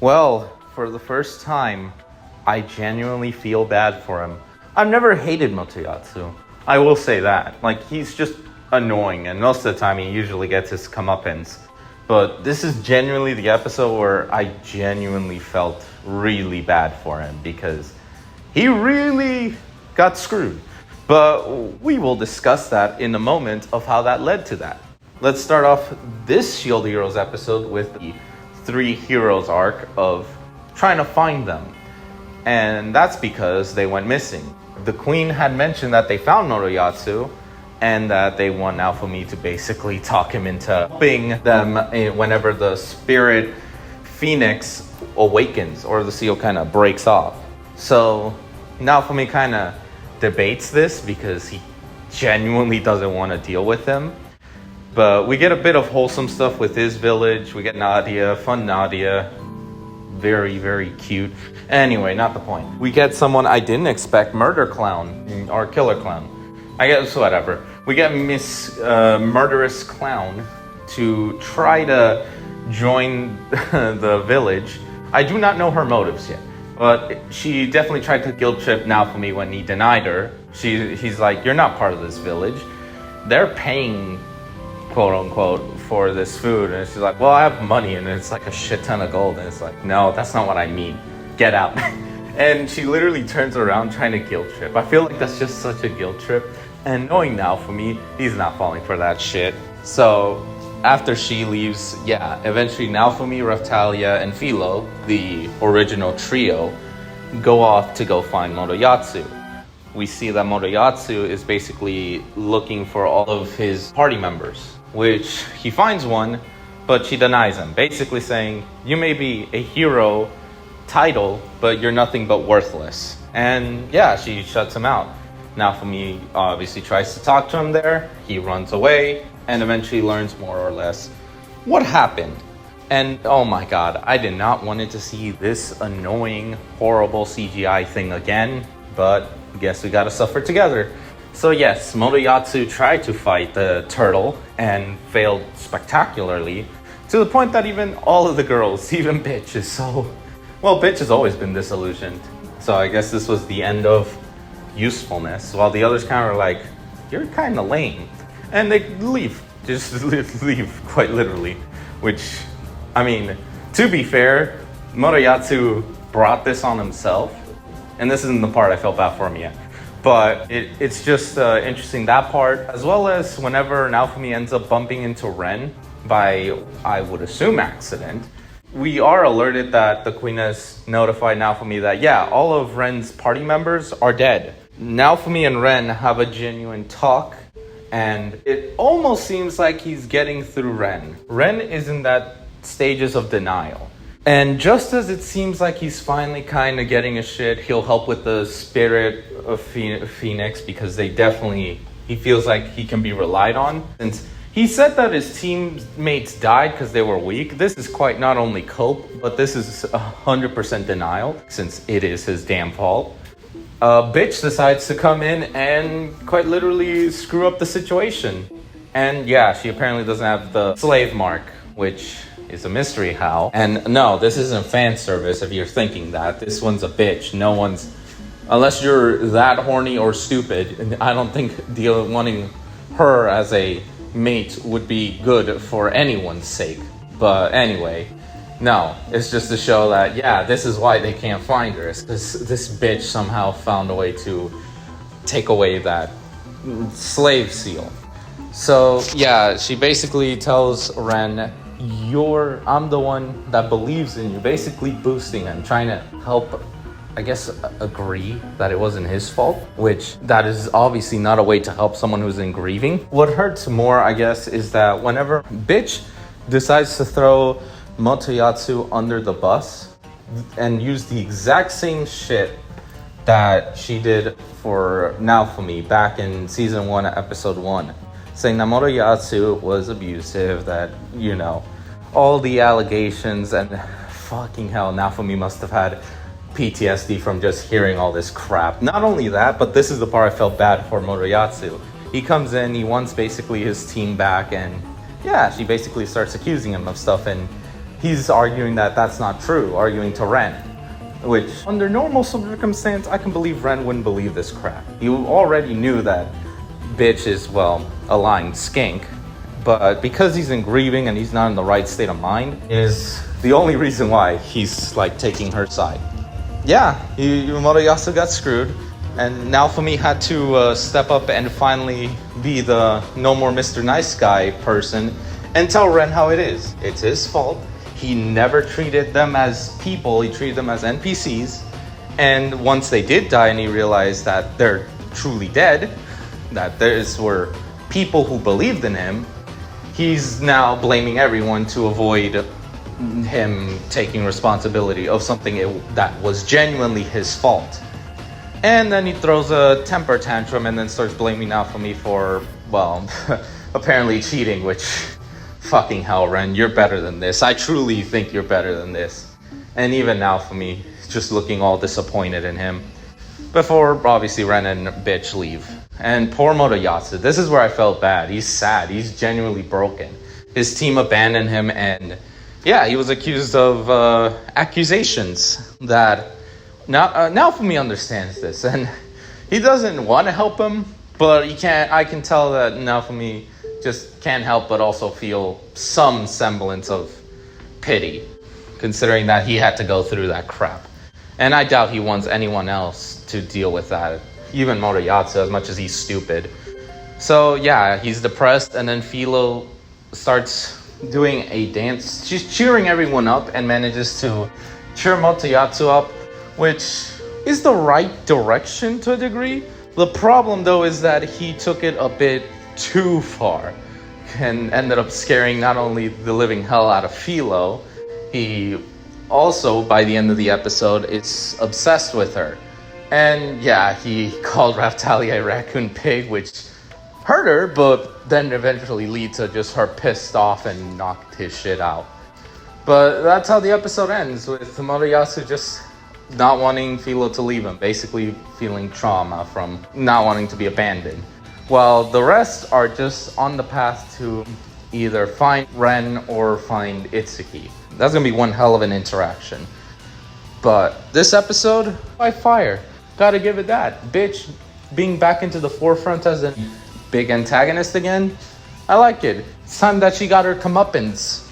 Well, for the first time, I genuinely feel bad for him. I've never hated Motoyatsu. I will say that. Like, he's just annoying, and most of the time he usually gets his comeuppance. But this is genuinely the episode where I genuinely felt really bad for him because he really got screwed. But we will discuss that in a moment of how that led to that. Let's start off this Shield Heroes episode with the Three Heroes arc of trying to find them. And that's because they went missing. The queen had mentioned that they found Motoyatsu and that they want Naofumi to basically talk him into helping them whenever the spirit phoenix awakens or the seal kind of breaks off. So Naofumi kind of debates this because he genuinely doesn't want to deal with him. But we get a bit of wholesome stuff with his village. We get Nadia, fun Nadia. Very, very cute. Anyway, not the point. We get someone I didn't expect, Murder Clown, or Killer Clown. I guess, whatever. We get Miss Murderous Clown to try to join the village. I do not know her motives yet, but she definitely tried to guilt trip Naofumi when he denied her. He's like, you're not part of this village. They're paying, quote unquote, for this food. And she's like, well, I have money, and it's like a shit ton of gold. And it's like, no, that's not what I mean. Get out. And she literally turns around trying to guilt trip. I feel like that's just such a guilt trip. And knowing Naofumi, he's not falling for that shit. So after she leaves, eventually Naofumi, Raphtalia, and Filo, the original trio, go off to go find Motoyatsu. We see that Motoyatsu is basically looking for all of his party members, which he finds one, but she denies him, basically saying, you may be a hero title, but you're nothing but worthless. And she shuts him out. Naofumi obviously tries to talk to him there. He runs away and eventually learns more or less what happened. And oh my god, I did not want to see this annoying, horrible CGI thing again, but I guess we gotta suffer together. So yes, Motoyatsu tried to fight the turtle and failed spectacularly, to the point that even all of the girls, even Bitch, is so... Well, Bitch has always been disillusioned. So I guess this was the end of usefulness, while the others kind of are like, you're kind of lame. And they leave. Just leave, quite literally. Which, I mean, to be fair, Motoyatsu brought this on himself. And this isn't the part I felt bad for him yet. But it's just interesting, that part, as well as whenever Naofumi ends up bumping into Ren by, I would assume, accident. We are alerted that the queen has notified Naofumi that, all of Ren's party members are dead. Naofumi and Ren have a genuine talk, and it almost seems like he's getting through Ren. Ren is in that stages of denial. And just as it seems like he's finally kind of getting a shit, he'll help with the spirit of Phoenix because he feels like he can be relied on. Since he said that his teammates died because they were weak, this is quite not only cope, but this is 100% denial since it is his damn fault. Bitch decides to come in and quite literally screw up the situation. And she apparently doesn't have the slave mark, which is a mystery how. And no, this isn't fan service if you're thinking that. This one's a bitch. No one's... Unless you're that horny or stupid, I don't think wanting her as a mate would be good for anyone's sake. But anyway, no, it's just to show that, this is why they can't find her. It's because this bitch somehow found a way to take away that slave seal. So, she basically tells Ren, I'm the one that believes in you, basically boosting him, trying to help, I guess, agree that it wasn't his fault, which that is obviously not a way to help someone who's in grieving. What hurts more, I guess, is that whenever Bitch decides to throw Motoyatsu under the bus and use the exact same shit that she did for Naofumi back in season 1, episode 1, saying that Motoyatsu was abusive, that, all the allegations, and fucking hell, Naofumi must have had PTSD from just hearing all this crap. Not only that, but this is the part I felt bad for Motoyatsu. He comes in, he wants basically his team back, and she basically starts accusing him of stuff, and he's arguing that that's not true, arguing to Ren. Which, under normal circumstance, I can believe Ren wouldn't believe this crap. You already knew that bitch is, well, a lying skink. But because he's in grieving and he's not in the right state of mind, is the only reason why he's, like, taking her side. Yeah, Motoyasu got screwed. And Naofumi had to step up and finally be the no more Mr. Nice Guy person and tell Ren how it is. It's his fault. He never treated them as people, he treated them as NPCs. And once they did die and he realized that they're truly dead, that were people who believed in him, he's now blaming everyone to avoid him taking responsibility of something that was genuinely his fault. And then he throws a temper tantrum and then starts blaming Naofumi for, well, apparently cheating, which... Fucking hell, Ren, you're better than this. I truly think you're better than this. And even now, for me, just looking all disappointed in him. Before, obviously, Ren and bitch leave. And poor Motoyasu, this is where I felt bad. He's sad. He's genuinely broken. His team abandoned him, and yeah, he was accused of accusations that... Now for me understands this, and he doesn't want to help him, but he can't. I can tell that now for me just can't help but also feel some semblance of pity, considering that he had to go through that crap. And I doubt he wants anyone else to deal with that, even Motoyasu, as much as he's stupid. So yeah, he's depressed, and then Filo starts doing a dance. She's cheering everyone up and manages to cheer Motoyasu up, which is the right direction to a degree. The problem, though, is that he took it a bit too far and ended up scaring not only the living hell out of Filo, he also, by the end of the episode, is obsessed with her. And yeah, he called Raphtalia a raccoon pig, which hurt her, but then eventually lead to just her pissed off and knocked his shit out. But that's how the episode ends, with Motoyasu just not wanting Filo to leave him, basically feeling trauma from not wanting to be abandoned. While the rest are just on the path to either find Ren or find Itsuki. That's gonna be one hell of an interaction. But this episode, by fire. Gotta give it that. Bitch being back into the forefront as a big antagonist again. I like it. It's time that she got her comeuppance.